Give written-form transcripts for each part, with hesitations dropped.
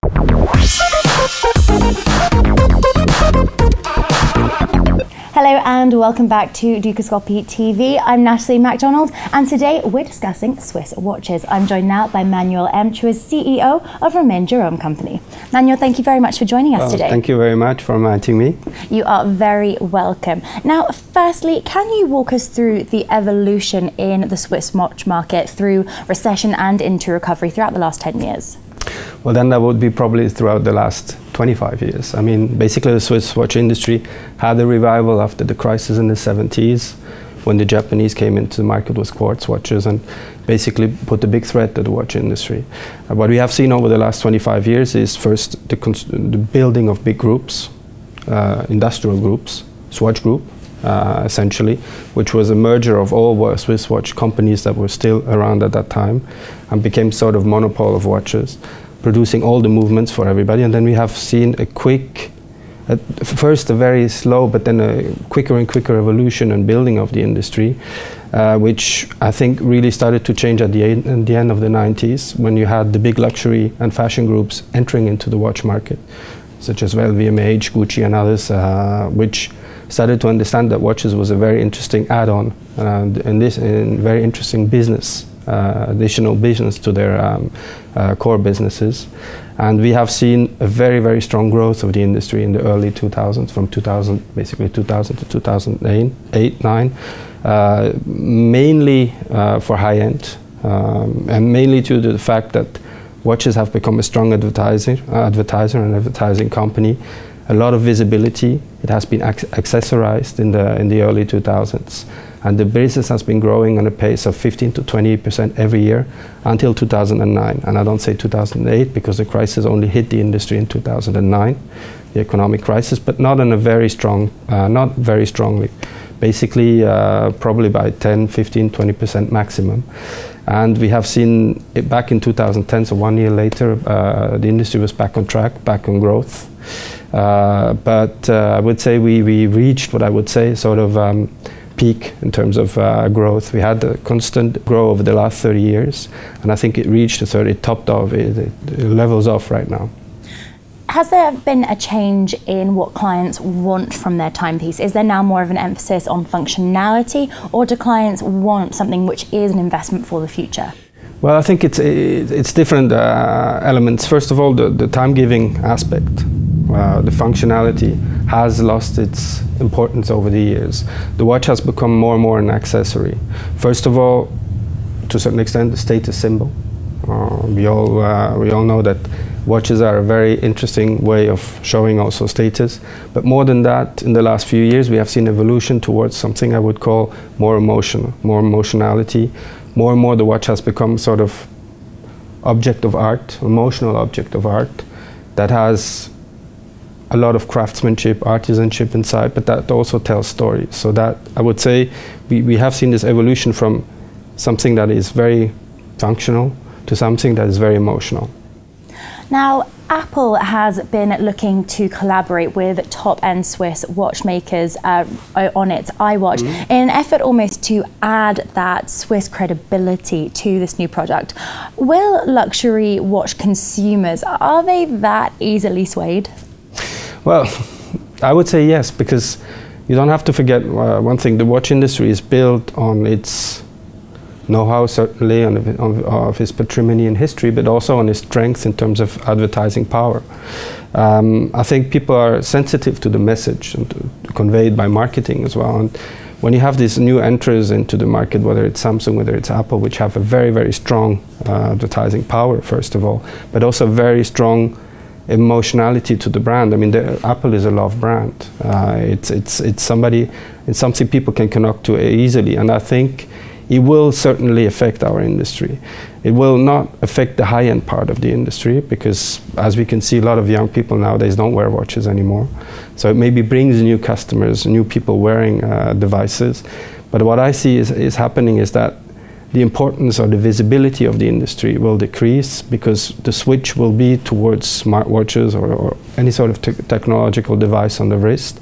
Hello and welcome back to Dukascopy TV. I'm Natalie MacDonald and today we're discussing Swiss watches. I'm joined now by Manuel Emch, who is CEO of Romain Jerome Company. Manuel, thank you very much for joining us today. Thank you very much for inviting me. You are very welcome. Now, firstly, can you walk us through the evolution in the Swiss watch market through recession and into recovery throughout the last 10 years? Well, then that would be probably throughout the last 25 years. I mean, basically the Swiss watch industry had a revival after the crisis in the 70s when the Japanese came into the market with quartz watches and basically put a big threat to the watch industry. What we have seen over the last 25 years is first the building of big groups, industrial groups, Swatch Group, essentially, which was a merger of all Swiss watch companies that were still around at that time and became sort of monopole of watches, producing all the movements for everybody. And then we have seen a quick, first a very slow, but then a quicker and quicker evolution and building of the industry, which I think really started to change at the end of the 90s when you had the big luxury and fashion groups entering into the watch market, such as LVMH, Gucci and others, which started to understand that watches was a very interesting add-on and very interesting business, additional business to their core businesses. And we have seen a very, very strong growth of the industry in the early 2000s, from 2000 to 2008, 2009, mainly for high-end, and mainly due to the fact that watches have become a strong advertiser and advertising company. A lot of visibility. It has been accessorized in the early 2000s, and the business has been growing on a pace of 15 to 20% every year until 2009. And I don't say 2008 because the crisis only hit the industry in 2009, the economic crisis, but not in a very strong, not very strongly. Basically, probably by 10, 15, 20% maximum. And we have seen it back in 2010, so 1 year later, the industry was back on track, back on growth. But I would say we reached what I would say sort of peak in terms of growth. We had a constant growth over the last 30 years, and I think it reached a sort of, it topped off, it levels off right now. Has there been a change in what clients want from their timepiece? Is there now more of an emphasis on functionality, or do clients want something which is an investment for the future? Well, I think it's different elements. First of all, the time-giving aspect. The functionality has lost its importance over the years. The watch has become more and more an accessory. First of all, to a certain extent, the status symbol. We all know that watches are a very interesting way of showing also status. But more than that, in the last few years, we have seen evolution towards something I would call more emotional, more emotionality. More and more, the watch has become sort of object of art, emotional object of art, that has a lot of craftsmanship, artisanship inside, but that also tells stories. So that, I would say, we have seen this evolution from something that is very functional to something that is very emotional. Now, Apple has been looking to collaborate with top-end Swiss watchmakers on its iWatch in an effort almost to add that Swiss credibility to this new product. Will luxury watch consumers, are they that easily swayed? Well, I would say yes, because you don't have to forget one thing. The watch industry is built on its know-how, certainly, of his patrimony and history, but also on his strength in terms of advertising power. I think people are sensitive to the message and conveyed by marketing as well. And when you have these new entrants into the market, whether it's Samsung, whether it's Apple, which have a very, very strong advertising power, first of all, but also very strong emotionality to the brand. I mean, Apple is a loved brand. It's something people can connect to easily, and I think it will certainly affect our industry. It will not affect the high-end part of the industry because, as we can see, a lot of young people nowadays don't wear watches anymore. So it maybe brings new customers, new people wearing devices. But what I see is happening is that the importance or the visibility of the industry will decrease because the switch will be towards smartwatches or any sort of technological device on the wrist.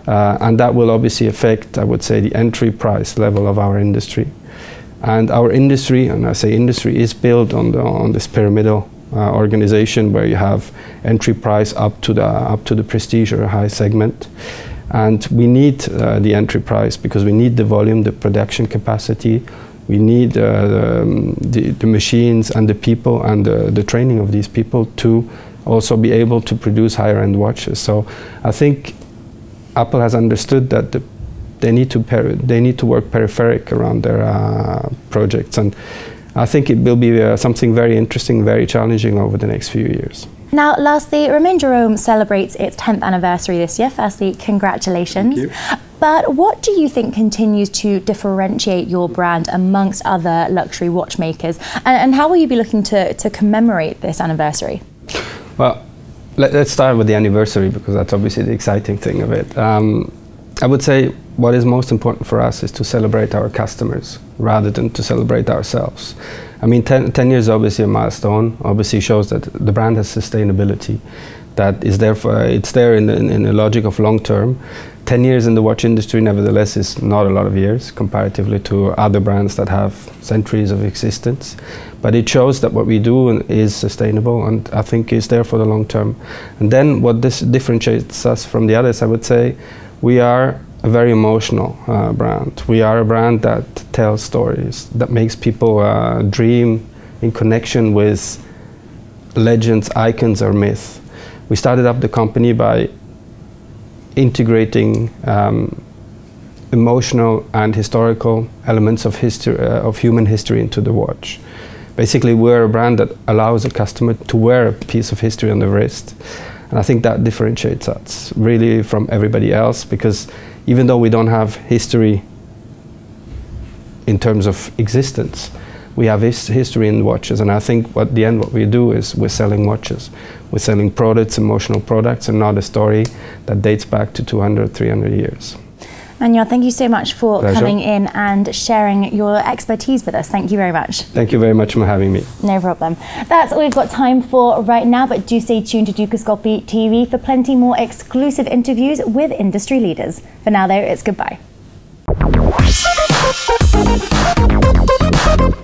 And that will obviously affect, I would say, the entry price level of our industry. And our industry, and I say industry, is built on this pyramidal organization where you have entry price up to the prestige or high segment. And we need the entry price because we need the volume, the production capacity. We need the machines and the people and the training of these people to also be able to produce higher-end watches. So I think Apple has understood that they need to work peripheric around their projects, and I think it will be something very interesting, very challenging over the next few years. Now, lastly, Romain Jerome celebrates its 10th anniversary this year. Firstly, congratulations. Thank you. But what do you think continues to differentiate your brand amongst other luxury watchmakers? And how will you be looking to commemorate this anniversary? Well, let's start with the anniversary, because that's obviously the exciting thing of it. I would say what is most important for us is to celebrate our customers rather than to celebrate ourselves. I mean, 10 years is obviously a milestone, obviously shows that the brand has sustainability, that is therefore, it's there in the logic of long term. 10 years in the watch industry, nevertheless, is not a lot of years comparatively to other brands that have centuries of existence. But it shows that what we do is sustainable, and I think is there for the long term. And then what this differentiates us from the others, I would say, we are a very emotional brand. We are a brand that tells stories, that makes people dream in connection with legends, icons, or myth. We started up the company by integrating emotional and historical elements of history, of human history into the watch. Basically, we're a brand that allows a customer to wear a piece of history on the wrist. And I think that differentiates us really from everybody else, because even though we don't have history in terms of existence, we have history in watches. And I think at the end what we do is we're selling watches. We're selling products, emotional products, and not a story that dates back to 200, 300 years. Manuel, thank you so much for Pleasure. coming in and sharing your expertise with us. Thank you very much. Thank you very much for having me. No problem. That's all we've got time for right now, but do stay tuned to Dukascopy TV for plenty more exclusive interviews with industry leaders. For now though, it's goodbye.